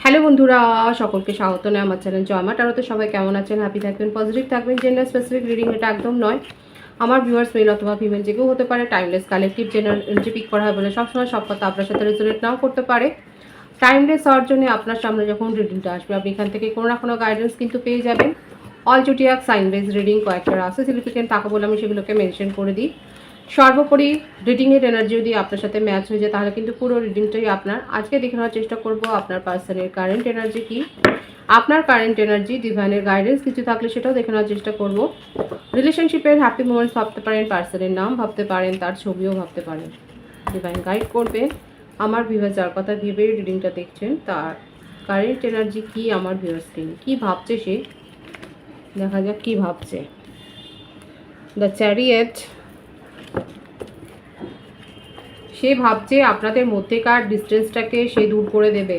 Hello বন্ধুরা, সকলকে স্বাগত নয় আমার চ্যানেল জয়মা টারোতে। সবাই কেমন আছেন? হ্যাপি থাকবেন, পজিটিভ থাকবেন। জেন্ডার স্পেসিফিক রিডিং এটা একদম নয়। আমার ভিউয়ার্স মেল অথবা ফিমেল যে কেউ হতে পারে। Timeless collective general energy pick করা হয় বলে সবসময় সব কথা আপনার সাথে রেজোনেট নাও করতে পারে। টাইমলেস হওয়ার জন্য আপনার সামনে যখন রিডিংটা আসবে আপনি এখান থেকে কোনো না কোনো গাইডেন্স কিন্তু পেয়ে যাবেন। অল জুটিয়াক সাইন বেস রিডিং কয়েকটা আছে সিগনিফিকেন্ট থাকে বলে আমি সেগুলোকে মেনশন করে দিই। সর্বোপরি রিডিংয়ের এনার্জি যদি আপনার সাথে ম্যাচ হয়ে যায় তাহলে কিন্তু পুরো রিডিংটাই আপনার। আজকে দেখে নেওয়ার চেষ্টা করব আপনার পার্সনের কারেন্ট এনার্জি কি, আপনার কারেন্ট এনার্জি, ডিভাইনের গাইডেন্স কিছু থাকলে সেটাও দেখে নেওয়ার চেষ্টা করব। রিলেশনশিপের হ্যাপি মোমেন্টস ভাবতে পারেন, পার্সনের নাম ভাবতে পারেন, তার ছবিও ভাবতে পারেন। ডিভাইন গাইড করবেন আমার ভিউয়ার্স যার কথা ভেবে রিডিংটা দেখছেন তার কারেন্ট এনার্জি কি, আমার ভিউয়ার্সকে কি ভাবছে সে। দেখা যাক কি ভাবছে। দ্য চ্যারিয়েট, সে ভাবছে আপনাদের মধ্যেকার ডিস্টেন্সটাকে সে দূর করে দেবে।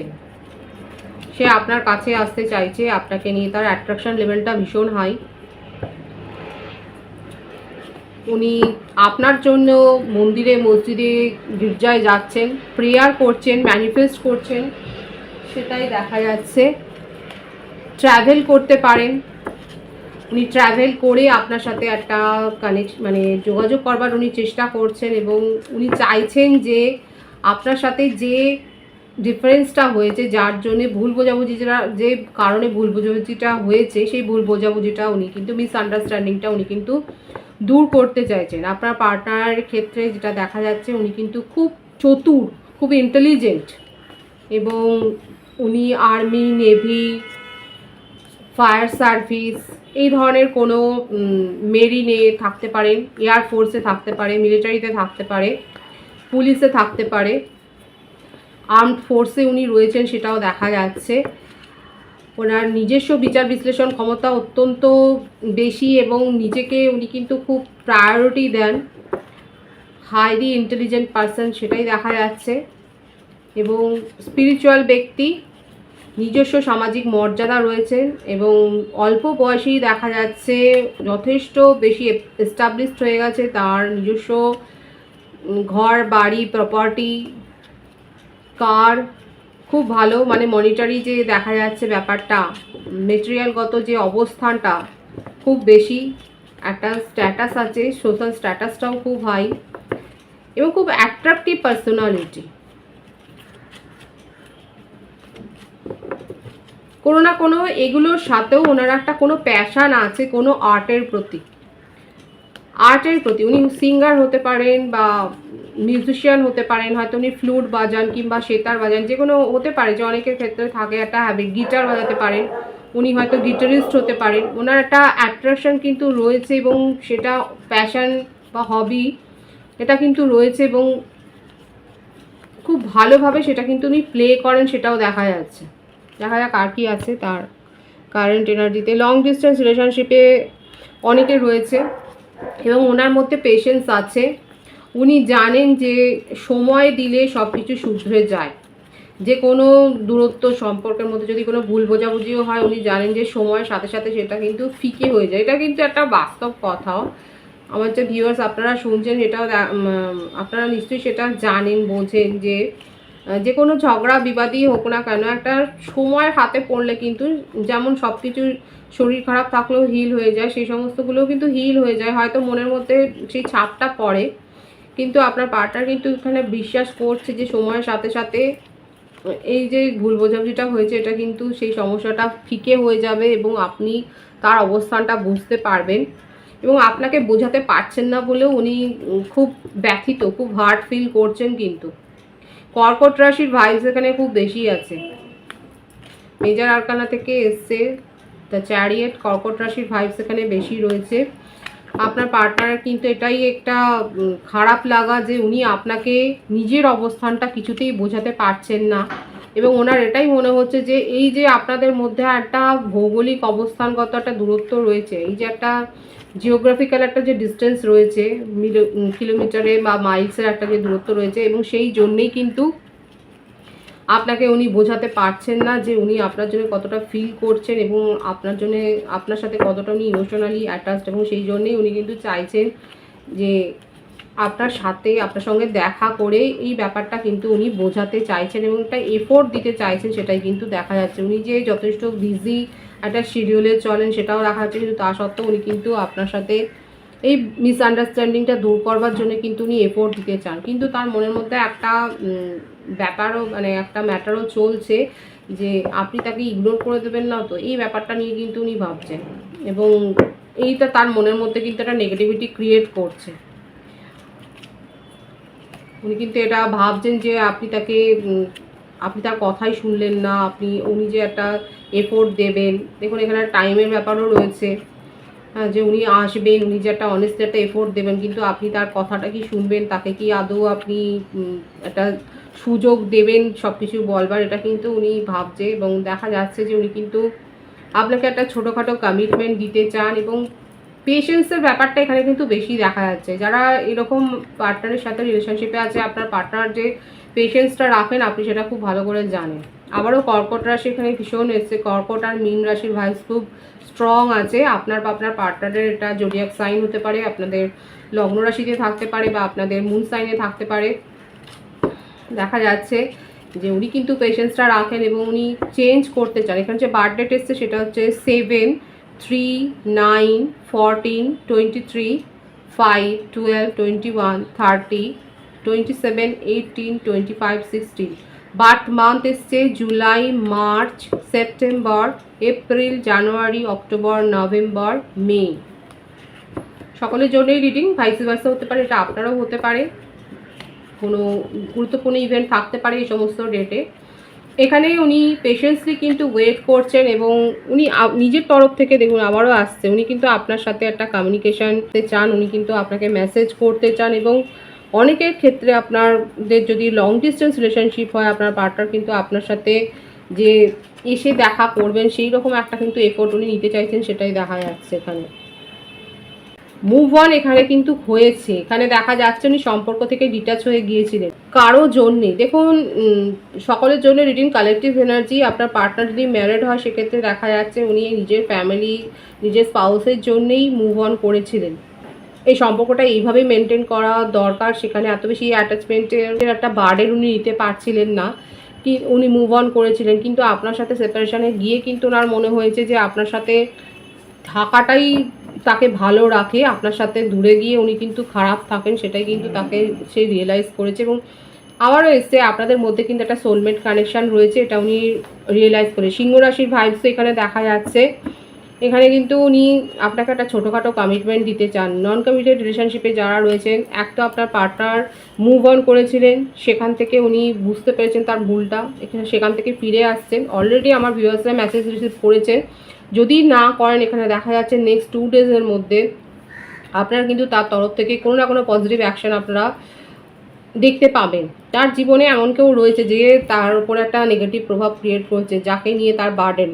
সে আপনার কাছে আসতে চাইছে আপনাকে নিয়ে, তার অ্যাট্রাকশন লেভেলটা ভীষণ হাই। উনি আপনার জন্য মন্দিরে, মসজিদে, গির্জায় যাচ্ছেন, প্রেয়ার করছেন, ম্যানিফেস্ট করছেন, সেটাই দেখা যাচ্ছে। ট্র্যাভেল করতে পারেন, উনি ট্র্যাভেল করে আপনার সাথে একটা মানে যোগাযোগ করবার উনি চেষ্টা করছেন এবং উনি চাইছেন যে আপনার সাথে যে ডিফারেন্সটা হয়েছে, যার জন্যে ভুল বোঝাবুঝিটা, যে কারণে ভুল বোঝাবুঝিটা হয়েছে, সেই ভুল বোঝাবুঝিটা উনি কিন্তু মিসআন্ডারস্ট্যান্ডিংটা উনি কিন্তু দূর করতে চাইছেন। আপনার পার্টনারের ক্ষেত্রে যেটা দেখা যাচ্ছে উনি কিন্তু খুব চতুর, খুব ইন্টেলিজেন্ট এবং উনি আর্মি, নেভি, ফায়ার সার্ভিস এই ধরনের কোনো মেরিনে থাকতে পারেন, এয়ারফোর্সে থাকতে পারে, মিলিটারিতে থাকতে পারে, পুলিশে থাকতে পারে, আর্মড ফোর্সে উনি রয়েছেন সেটাও দেখা যাচ্ছে। ওনার নিজস্ব বিচার বিশ্লেষণ ক্ষমতা অত্যন্ত বেশি এবং নিজেকে উনি কিন্তু খুব প্রায়োরিটি দেন। হাইলি ইন্টেলিজেন্ট পারসন সেটাই দেখা যাচ্ছে এবং স্পিরিচুয়াল ব্যক্তি, নিজস্ব সামাজিক মর্যাদা রয়েছে এবং অল্প বয়সেই দেখা যাচ্ছে যথেষ্ট বেশি এস্টাবলিশড হয়ে গেছে। তার নিজস্ব ঘর, বাড়ি, প্রপার্টি, কার খুব ভালো, মানে মনিটারি যে দেখা যাচ্ছে ব্যাপারটা, মেটেরিয়ালগত যে অবস্থানটা খুব বেশি, একটা স্ট্যাটাস আছে, সোশ্যাল স্ট্যাটাসটাও খুব হাই এবং খুব অ্যাট্রাকটিভ পার্সোনালিটি। কোনো না কোনো এগুলোর সাথেও ওনার একটা কোনো প্যাশান আছে কোনো আর্টের প্রতি। উনি সিঙ্গার হতে পারেন বা মিউজিশিয়ান হতে পারেন, হয়তো উনি ফ্লুট বাজান কিংবা সেতার বাজান, যে কোনো হতে পারে, যে অনেকের ক্ষেত্রে থাকে একটা হ্যাবিট। গিটার বাজাতে পারেন, উনি হয়তো গিটারিস্ট হতে পারেন। ওনার একটা অ্যাট্রাকশন কিন্তু রয়েছে এবং সেটা প্যাশান বা হবি এটা কিন্তু রয়েছে এবং খুব ভালোভাবে সেটা কিন্তু উনি প্লে করেন, সেটাও দেখা যাচ্ছে। দেখা যাক আর কি আছে তার কারেন্ট এনার্জিতে। লং ডিস্টেন্স রিলেশনশিপে অনেকে রয়েছে এবং ওনার মধ্যে পেশেন্স আছে। উনি জানেন যে সময় দিলে সব কিছু শুধরে যায়। যে কোনো দূরত্ব সম্পর্কের মধ্যে যদি কোনো ভুল বোঝাবুঝিও হয়, উনি জানেন যে সময়ের সাথে সাথে সেটা কিন্তু ফিকে হয়ে যায়। এটা কিন্তু একটা বাস্তব কথাও। আমার যে ভিউয়ার্স আপনারা শুনছেন সেটাও আপনারা নিশ্চয়ই সেটা জানেন, বোঝেন যে যে কোনো ঝগড়া বিবাদই হোক না কেন, একটা সময়ের হাতে পড়লে কিন্তু যেমন সব কিছু শরীর খারাপ থাকলেও হিল হয়ে যায়, সেই সমস্তগুলোও কিন্তু হিল হয়ে যায়। হয়তো মনের মধ্যে সেই ছাপটা পড়ে, কিন্তু আপনার পার্টনার কিন্তু এখানে বিশ্বাস করছে যে সময়ের সাথে সাথে এই যে ভুল বোঝাবুঝিটা হয়েছে এটা কিন্তু সেই সমস্যাটা ফিকে হয়ে যাবে এবং আপনি তার অবস্থানটা বুঝতে পারবেন এবং আপনাকে বোঝাতে পারছেন না বলেও উনি খুব ব্যথিত, খুব হার্ট ফিল করছেন। কিন্তু কর্কট রাশির ভাইবস এখানে খুব বেশি আছে। মেজর আরকানা থেকে এসছে দ্য চ্যারিয়েট, কর্কট রাশির ভাইবস এখানে বেশি রয়েছে। আপনার পার্টনার কিন্তু এটাই একটা খারাপ লাগা যে উনি আপনাকে নিজের অবস্থানটা কিছুতেই বোঝাতে পারছেন না এবং ওনার এটাই মনে হচ্ছে যে এই যে আপনাদের মধ্যে একটা ভৌগোলিক অবস্থানগত একটা দূরত্ব রয়েছে, এই যে একটা জিওগ্রাফিক্যাল একটা যে ডিস্টেন্স রয়েছে, কিলোমিটারে বা মাইলসের একটা যে দূরত্ব রয়েছে, এবং সেই জন্যেই কিন্তু আপনাকে উনি বোঝাতে পারছেন না যে উনি আপনার জন্য কতটা ফিল করছেন এবং আপনার জন্য, আপনার সাথে কতটা উনি ইমোশনালি অ্যাটাচড, এবং সেই জন্যেই উনি কিন্তু চাইছেন যে আপনার সাথে আপনার সঙ্গে দেখা করে এই ব্যাপারটা কিন্তু উনি বোঝাতে চাইছেন এবং একটা এফোর্ট দিতে চাইছেন, সেটাই কিন্তু দেখা যাচ্ছে। উনি যে যথেষ্ট বিজি একটা শিডিউলে চলেন সেটাও দেখা যাচ্ছে, কিন্তু তা সত্ত্বেও উনি কিন্তু আপনার সাথে এই মিসআন্ডারস্ট্যান্ডিংটা দূর করবার জন্য কিন্তু উনি এফোর্ট দিতে চান। কিন্তু তার মনের মধ্যে একটা ব্যাপারও মানে একটা ম্যাটারও চলছে যে আপনি তাকে ইগনোর করে দেবেন না, তো এই ব্যাপারটা নিয়ে কিন্তু উনি ভাবছেন এবং এইটা তার মনের মধ্যে কিন্তু একটা নেগেটিভিটি ক্রিয়েট করছে। উনি কিন্তু এটা ভাবছেন যে আপনি তার কথাই শুনলেন না, উনি যে একটা এফোর্ট দেবেন, দেখুন এখানে টাইমের ব্যাপারও রয়েছে। হ্যাঁ, যে উনি আসবেন, উনি যে একটা অনেস্ট একটা এফোর্ট দেবেন, কিন্তু আপনি তার কথাটা কি শুনবেন, তাকে কি আদৌ আপনি একটা সুযোগ দেবেন সব কিছু বলবার, এটা কিন্তু উনি ভাবছে। এবং দেখা যাচ্ছে যে উনি কিন্তু আপনাকে একটা ছোটোখাটো কমিটমেন্ট দিতে চান এবং পেশেন্সের ব্যাপারটা এখানে কিন্তু বেশি দেখা যাচ্ছে। যারা এরকম পার্টনারের সাথে রিলেশনশিপে আছে, আপনার পার্টনার যে পেশেন্সটা রাখেন আপনি সেটা খুব ভালো করে জানেন। আবারও কর্কট রাশি এখানে ভীষণ এসছে, কর্কট আর মীন রাশির ভাইস খুব স্ট্রং আছে। আপনার বা আপনার পার্টনারের এটা জোডিয়াক সাইন হতে পারে, আপনাদের লগ্ন রাশিতে থাকতে পারে বা আপনাদের মুন সাইনে থাকতে পারে। দেখা যাচ্ছে যে উনি কিন্তু পেশেন্সটা রাখেন এবং উনি চেঞ্জ করতে চান। এখানে যে বার্থডেট এসছে সেটা হচ্ছে 7, 3, 9, 14, 23, 5, 12, 21, 30, 27, 18, 25, 16। বার্থ মান্থ এসছে জুলাই, মার্চ, সেপ্টেম্বর, এপ্রিল, জানুয়ারি, অক্টোবর, নভেম্বর, মে। সকলের জন্যই রিডিং, ভাইস ভার্সা হতে পারে, এটা আপনারাও হতে পারে, কোনো গুরুত্বপূর্ণ ইভেন্ট থাকতে পারে এই সমস্ত ডেটে। এখানে উনি পেশেন্সলি কিন্তু ওয়েট করছেন এবং উনি নিজের তরফ থেকে দেখুন আবারও আসছে, উনি কিন্তু আপনার সাথে একটা কমিউনিকেশানতে চান, উনি কিন্তু আপনাকে মেসেজ করতে চান এবং অনেকের ক্ষেত্রে আপনাদের যদি লং ডিস্টেন্স রিলেশনশিপ হয়, আপনার পার্টনার কিন্তু আপনার সাথে যে এসে দেখা করবেন সেই রকম একটা কিন্তু এফোর্ট উনি নিতে চাইছেন, সেটাই দেখা যাচ্ছে। এখানে মুভ অন এখানে কিন্তু হয়েছে, এখানে দেখা যাচ্ছে উনি সম্পর্ক থেকে ডিটাচ হয়ে গিয়েছিলেন কারো জন্যে। দেখুন সকলের জন্য রিডিং কালেকটিভ এনার্জি। আপনার পার্টনার যদি ম্যারিড হয় সেক্ষেত্রে দেখা যাচ্ছে উনি নিজের ফ্যামিলি, নিজের স্পাউসের জন্যেই মুভ অন করেছিলেন। এই সম্পর্কটা এইভাবেই মেনটেন করা দরকার, সেখানে এত বেশি অ্যাটাচমেন্টের একটা বার্ডেন উনি নিতে পারছিলেন না, কি উনি মুভ অন করেছিলেন। কিন্তু আপনার সাথে সেপারেশনে গিয়ে কিন্তু ওনার মনে হয়েছে যে আপনার সাথে থাকাটাই তাকে ভালো রাখে, আপনার সাথে দূরে গিয়ে উনি কিন্তু খারাপ থাকেন, সেটাই কিন্তু তাকে সে রিয়েলাইজ করেছে। এবং আবারও এসছে আপনাদের মধ্যে কিন্তু একটা সোলমেট কানেকশান রয়েছে, এটা উনি রিয়েলাইজ করে। সিংহ রাশির ভাইবস এখানে দেখা যাচ্ছে, এখানে কিন্তু উনি আপনাকে একটা ছোটোখাটো কমিটমেন্ট দিতে চান। নন কমিটেড রিলেশনশিপে যারা রয়েছেন, এক তো আপনার পার্টনার মুভ অন করেছিলেন, সেখান থেকে উনি বুঝতে পেরেছেন তার ভুলটা, এখানে সেখান থেকে ফিরে আসছেন। অলরেডি আমার ভিউয়ার্সরা মেসেজ রিসিভ করেছেন, যদি না করেন এখানে দেখা যাচ্ছে নেক্সট 2 ডেজের মধ্যে আপনারা কিন্তু তার তরফ থেকে কোনো না কোনো পজিটিভ অ্যাকশন আপনারা দেখতে পাবেন। তার জীবনে এমন কেউ রয়েছে যে তার উপর একটা নেগেটিভ প্রভাব ক্রিয়েট করছে, যাকে নিয়ে তার বার্ডেন,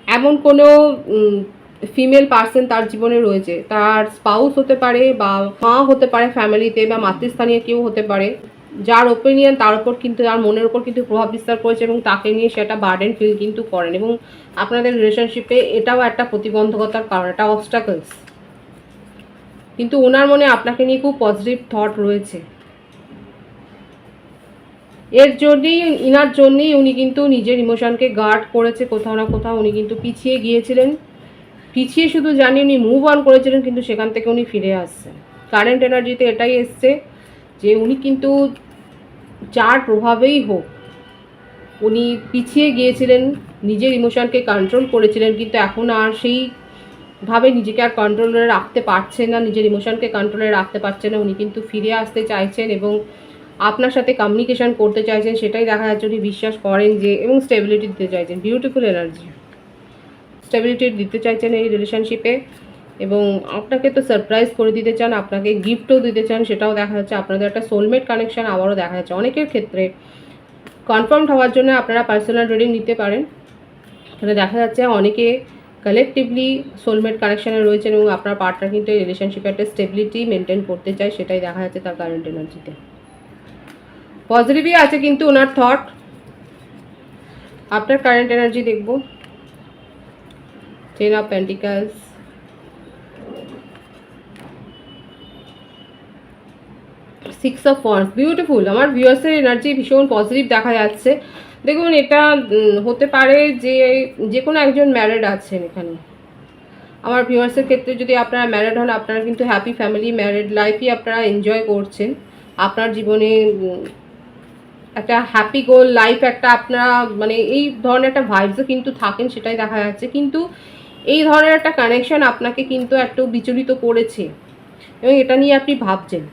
এমন কোনো ফিমেল পার্সন তার জীবনে রয়েছে, তার স্পাউস হতে পারে বা মা হতে পারে ফ্যামিলিতে, বা মাতৃস্থানীয় কেউ হতে পারে, যার ওপিনিয়ন তার উপর কিন্তু তার মনের উপর কিন্তু প্রভাব বিস্তার করেছে এবং তাকে নিয়ে সেটা বার্ডেন ফিল কিন্তু করেন। এবং আপনাদের রিলেশনশিপে এটাও একটা প্রতিবন্ধকতার কারণ, একটা অবস্টাকলস। কিন্তু ওনার মনে আপনাকে নিয়ে খুব পজিটিভ থট রয়েছে, এর জন্যেই ইনার জন্যেই উনি কিন্তু নিজের ইমোশনকে গার্ড করেছে কোথাও না কোথাও। উনি কিন্তু পিছিয়ে গিয়েছিলেন, পিছিয়ে শুধু জানি উনি মুভ অন করেছিলেন, কিন্তু সেখান থেকে উনি ফিরে আসছেন। কারেন্ট এনার্জিতে এটাই এসছে যে উনি কিন্তু যার প্রভাবেই হোক উনি পিছিয়ে গিয়েছিলেন, নিজের ইমোশনকে কন্ট্রোল করেছিলেন, কিন্তু এখন আর সেইভাবে নিজেকে আর কন্ট্রোলে রাখতে পারছেন না, নিজের ইমোশনকে কন্ট্রোলে রাখতে পারছেন না। উনি কিন্তু ফিরে আসতে চাইছেন এবং আপনার সাথে কমিউনিকেশন করতে চাইছেন, সেটাই দেখা যাচ্ছে। উনি বিশ্বাস করেন যে, এবং স্টেবিলিটি দিতে চাইছেন, বিউটিফুল এনার্জি, স্টেবিলিটি দিতে চাইছেন এই রিলেশনশিপে। এবং আপনাকে তো সারপ্রাইজ করে দিতে চান, আপনাকে গিফটও দিতে চান, সেটাও দেখা যাচ্ছে। আপনাদের একটা সোলমেট কানেকশান আবারও দেখা যাচ্ছে। অনেকের ক্ষেত্রে কনফার্ম হওয়ার জন্য আপনারা পার্সোনাল রিডিং নিতে পারেন। তাহলে দেখা যাচ্ছে অনেকে কালেকটিভলি সোলমেট কানেকশানে রয়েছেন এবং আপনার পার্টনার কিন্তু এই রিলেশনশিপে একটা স্টেবিলিটি মেনটেন করতে চায়, সেটাই দেখা যাচ্ছে তার কারেন্ট এনার্জিতে। পজিটিভই আছে কিন্তু ওনার থট। আপনার কারেন্ট এনার্জি দেখব, 10 of pentacles, six of wands, beautiful. আমার ভিউয়ার্সের এনার্জি ভীষণ পজিটিভ দেখা যাচ্ছে। দেখুন এটা হতে পারে যে যে কোনো একজন ম্যারিড আছেন এখানে। আমার ভিউয়ার্সের ক্ষেত্রে যদি আপনারা ম্যারিড হন, আপনারা কিন্তু হ্যাপি ফ্যামিলি ম্যারিড লাইফই আপনারা এনজয় করছেন। আপনার জীবনে একটা হ্যাপি গোল লাইফ একটা আপনারা মানে এই ধরনের একটা ভাইবসও কিন্তু থাকেন, সেটাই দেখা যাচ্ছে। কিন্তু এই ধরনের একটা কানেকশন আপনাকে কিন্তু একটু বিচলিত করেছে এবং এটা নিয়ে আপনি ভাবছেন।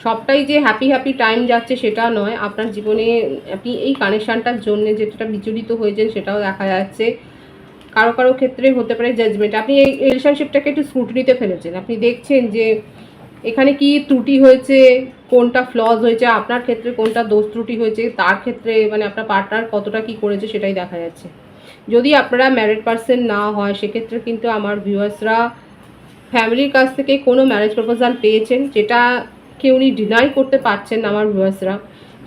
সবটাই যে হ্যাপি হ্যাপি টাইম যাচ্ছে সেটা নয়, আপনার জীবনে আপনি এই কানেকশানটার জন্য যেটা বিচলিত হয়েছেন সেটাও দেখা যাচ্ছে। কারো কারো ক্ষেত্রে হতে পারে জাজমেন্ট, আপনি এই রিলেশনশিপটাকে একটু স্ক্রুটিনিতে ফেলেছেন। আপনি দেখছেন যে এখানে কি ত্রুটি হয়েছে, কোনটা ফ্লজ হয়েছে, আপনার ক্ষেত্রে কোনটা দোষ ত্রুটি হয়েছে, তার ক্ষেত্রে মানে আপনার পার্টনার কতটা কি করেছে সেটাই দেখা যাচ্ছে। যদি আপনারা ম্যারিড পারসন না হয় সেক্ষেত্রে কিন্তু আমার ভিউয়ার্সরা ফ্যামিলির কাছ থেকে কোনো ম্যারেজ প্রপোজাল পেয়েছেন, যেটাকে উনি ডিনাই করতে পারছেন না। আমার ভিউয়ার্সরা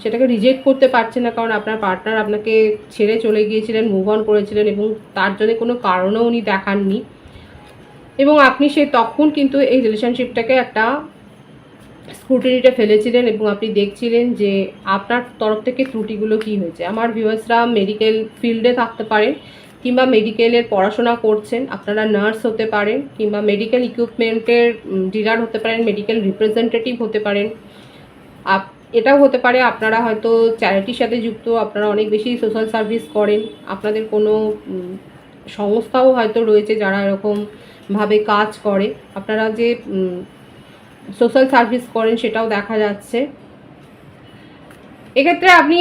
সেটাকে রিজেক্ট করতে পারছেন না, কারণ আপনার পার্টনার আপনাকে ছেড়ে চলে গিয়েছিলেন, মুভ অন করেছিলেন এবং তার জন্য কোনো কারণও উনি দেখাননি। এবং আপনি তখন কিন্তু এই রিলেশনশিপটাকে একটা স্ক্রুটিনিতে ফেলেছিলেন এবং আপনি দেখছিলেন যে আপনার তরফ থেকে ত্রুটিগুলো কি হয়েছে। আমার ভিউয়ার্সরা মেডিকেল ফিল্ডে থাকতে পারেন কিংবা মেডিকেলের পড়াশোনা করছেন, আপনারা নার্স হতে পারেন কিংবা মেডিকেল ইকুইপমেন্টের ডিলার হতে পারেন, মেডিকেল রিপ্রেজেন্টেটিভ হতে পারেন। এটাও হতে পারে আপনারা হয়তো চ্যারিটির সাথে যুক্ত, আপনারা অনেক বেশি সোশ্যাল সার্ভিস করেন, আপনাদের কোনো সংস্থাও হয়তো রয়েছে যারা এরকমভাবে কাজ করে। আপনারা যে সোশ্যাল সার্ভিস করেন সেটাও দেখা যাচ্ছে। এক্ষেত্রে আপনি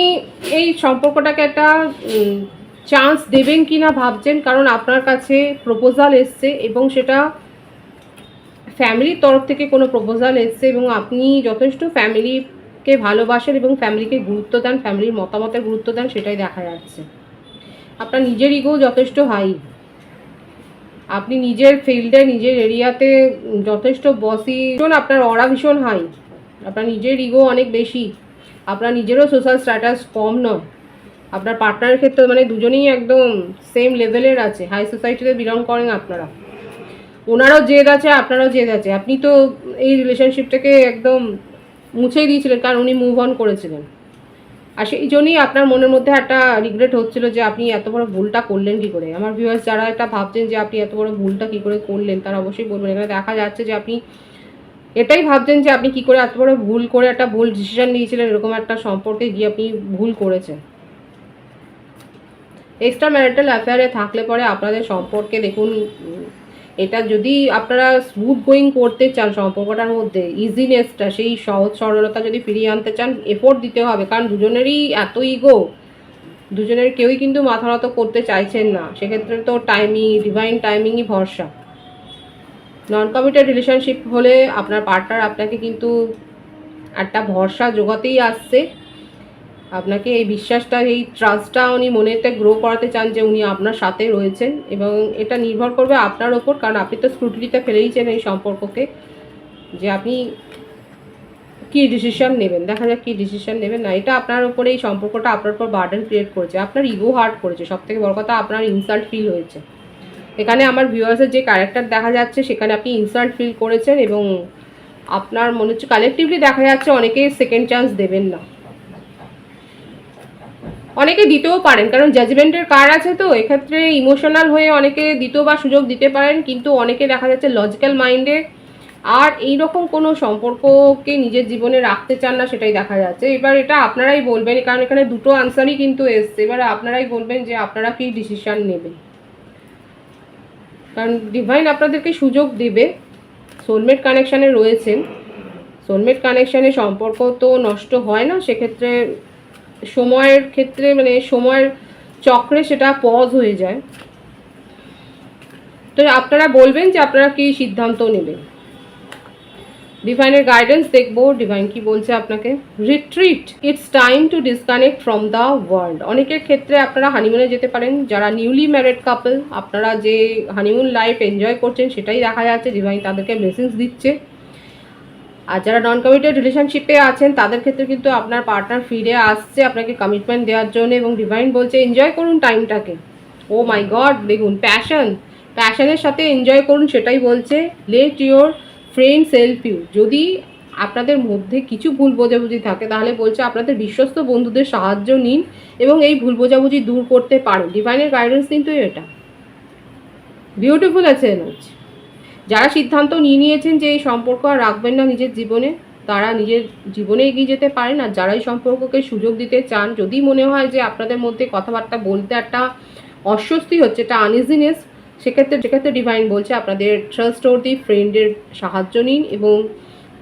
এই সম্পর্কটাকে একটা চান্স দেবেন কি না ভাবছেন, কারণ আপনার কাছে প্রপোজাল এসছে এবং সেটা ফ্যামিলির তরফ থেকে কোনো প্রপোজাল এসছে এবং আপনি যথেষ্ট ফ্যামিলিকে ভালোবাসেন এবং ফ্যামিলিকে গুরুত্ব দেন, ফ্যামিলির মতামতের গুরুত্ব দেন, সেটাই দেখা যাচ্ছে। আপনার নিজের ইগো যথেষ্ট হাই, আপনি নিজের ফিল্ডে নিজের এরিয়াতে যথেষ্ট বসি, আপনার অরা ভীষণ হাই, আপনার নিজের ইগো অনেক বেশি, আপনার নিজেরও সোশ্যাল স্ট্যাটাস কম নয়। আপনার পার্টনারের ক্ষেত্রে মানে দুজনেই একদম সেম লেভেলের আছে, হাই সোসাইটিতে বিলং করেন আপনারা। ওনারও জেদ আছে, আপনারও জেদ আছে। আপনি তো এই রিলেশনশিপটাকে একদম মুছেই দিয়েছিলেন কারণ উনি মুভ অন করেছিলেন, আর সেই জন্যই আপনার মনের মধ্যে একটা রিগ্রেট হচ্ছিল যে আপনি এত বড় ভুলটা করলেন কী করে। আমার ভিউয়ার্স যারা এটা ভাবছেন যে আপনি এত বড় ভুলটা কী করে করলেন তারা অবশ্যই বলবেন। এখানে দেখা যাচ্ছে যে আপনি এটাই ভাবছেন যে আপনি কী করে এত বড় ভুল করে একটা ভুল ডিসিশন নিয়েছিলেন, এরকম একটা সম্পর্কে গিয়ে আপনি ভুল করেছেন। এক্সট্রা ম্যারিটাল অ্যাফেয়ারে থাকলে পরে আপনাদের সম্পর্কে দেখুন, এটা যদি আপনারা স্মুথ গোয়িং করতে চান সম্পর্কটার মধ্যে, ইজিনেসটা সেই সহজ সরলতা যদি ফিরিয়ে আনতে চান, এফোর্ট দিতে হবে, কারণ দুজনেরই এত ইগো, দুজনের কেউই কিন্তু মাথা নত করতে চাইছেন না। সেক্ষেত্রে তো ডিভাইন টাইমিংই ভরসা। নন কমিটেড রিলেশনশিপ হলে আপনার পার্টনার আপনাকে কিন্তু একটা ভরসা জোগাতেই আসছে, আপনাকে এই বিশ্বাসটা, এই ট্রাস্টটা উনি মনেতে গ্রো করাতে চান যে উনি আপনার সাথে রয়েছেন, এবং এটা নির্ভর করবে আপনার ওপর, কারণ আপনি তো স্ক্রুটিনিতে ফেলেইছেন এই সম্পর্ককে, যে আপনি কী ডিসিশন নেবেন। দেখা যাক কী ডিসিশন নেবেন না, এটা আপনার ওপরে, এই সম্পর্কটা আপনার উপর বার্ডেন ক্রিয়েট করেছে, আপনার ইগো হার্ট করেছে, সবথেকে বড় কথা আপনার ইনসাল্ট ফিল হয়েছে। এখানে আমার ভিউয়ার্সের যে ক্যারেক্টার দেখা যাচ্ছে সেখানে আপনি ইনসাল্ট ফিল করেছেন এবং আপনার মনে হচ্ছে কালেকটিভলি দেখা যাচ্ছে অনেকে সেকেন্ড চান্স দেবেন না, অনেকে দিতেও পারেন, কারণ জাজমেন্টের কার্ড আছে তো এক্ষেত্রে ইমোশনাল হয়ে অনেকে দিতেও বা সুযোগ দিতে পারেন, কিন্তু অনেকে দেখা যাচ্ছে লজিক্যাল মাইন্ডে আর এইরকম কোনো সম্পর্ককে নিজের জীবনে রাখতে চান না, সেটাই দেখা যাচ্ছে। এবার এটা আপনারাই বলবেন, কারণ এখানে দুটো আনসারই কিন্তু এসছে, এবার আপনারাই বলবেন যে আপনারা কি ডিসিশন নেবেন, কারণ ডিভাইন আপনাদেরকে সুযোগ দেবে। সোলমেট কানেকশানে রয়েছেন, সোলমেট কানেকশানে সম্পর্ক তো নষ্ট হয় না, সেক্ষেত্রে সময়ের ক্ষেত্রে মানে সময়ের চক্রে সেটা পজ হয়ে যায়। তো আপনারা বলবেন যে আপনারা কি সিদ্ধান্ত নেবেন। ডিভাইনের গাইডেন্স দেখবো, ডিভাইন কি বলছে আপনাকে। Retreat, it's time to disconnect from the world. অনেকের ক্ষেত্রে আপনারা হানিমুনে যেতে পারেন, যারা নিউলি ম্যারিড কাপল, আপনারা যে হানিমুন লাইফ এনজয় করছেন সেটাই দেখা যাচ্ছে, ডিভাইন তাদেরকে ব্লেসিংস দিচ্ছে। আর যারা নন কমিটেড রিলেশনশিপে আছেন তাদের ক্ষেত্রে কিন্তু আপনার পার্টনার ফিরে আসছে আপনাকে কমিটমেন্ট দেওয়ার জন্য, এবং ডিভাইন বলছে এনজয় করুন টাইমটাকে। ও মাই গড, দেখুন প্যাশনের সাথে এনজয় করুন, সেটাই বলছে। Let your friends help you. যদি আপনাদের মধ্যে কিছু ভুল বোঝাবুঝি থাকে, তাহলে বলছে আপনাদের বিশ্বস্ত বন্ধুদের সাহায্য নিন এবং এই ভুল বোঝাবুঝি দূর করতে পারেন। ডিভাইনের গাইডেন্স কিন্তু এটা বিউটিফুল আছে এনার্জি। যারা সিদ্ধান্ত নিয়েছেন যে এই সম্পর্ক আর রাখবেন না নিজের জীবনে, তারা নিজের জীবনে এগিয়ে যেতে পারেন। আর যারা এই সম্পর্ককে সুযোগ দিতে চান, যদি মনে হয় যে আপনাদের মধ্যে কথাবার্তা বলতে একটা অস্বস্তি হচ্ছে, একটা আনইজিনেস, সেক্ষেত্রে ডিভাইন বলছে আপনাদের ট্রাস্টওয়ার্দি ফ্রেন্ডের সাহায্য নিন এবং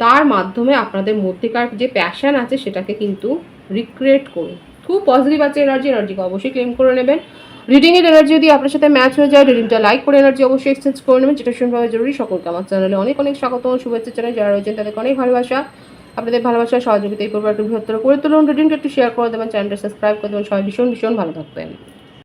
তার মাধ্যমে আপনাদের মধ্যেকার যে প্যাশন আছে সেটাকে কিন্তু রিক্রিয়েট করুন। খুব পজিটিভ আছে এনার্জিকে অবশ্যই ক্লেম করে নেবেন। রিডিংয়ের এনার্জি যদি আপনার সাথে ম্যাচ হয়ে যায়, রিডিংটা লাইক করে এনার্জি অবশ্যই এক্সচেঞ্জ করে নেবেন, যেটা শুনভাবে জরুরি। সকলকে আমার চ্যানেলে অনেক অনেক স্বাগত ও শুভেচ্ছা জানাই। যারা রয়েছেন তাদেরকে অনেক ভালোবাসা। আপনাদের ভালোবাসার সহযোগিতা এই পরিবারকে বৃহত্তর করে তুলুন। রিডিংটা একটু শেয়ার করে দেবেন, চ্যানেলটা সাবস্ক্রাইব করে দেবেন। সবাই ভীষণ ভীষণ ভালো থাকবেন।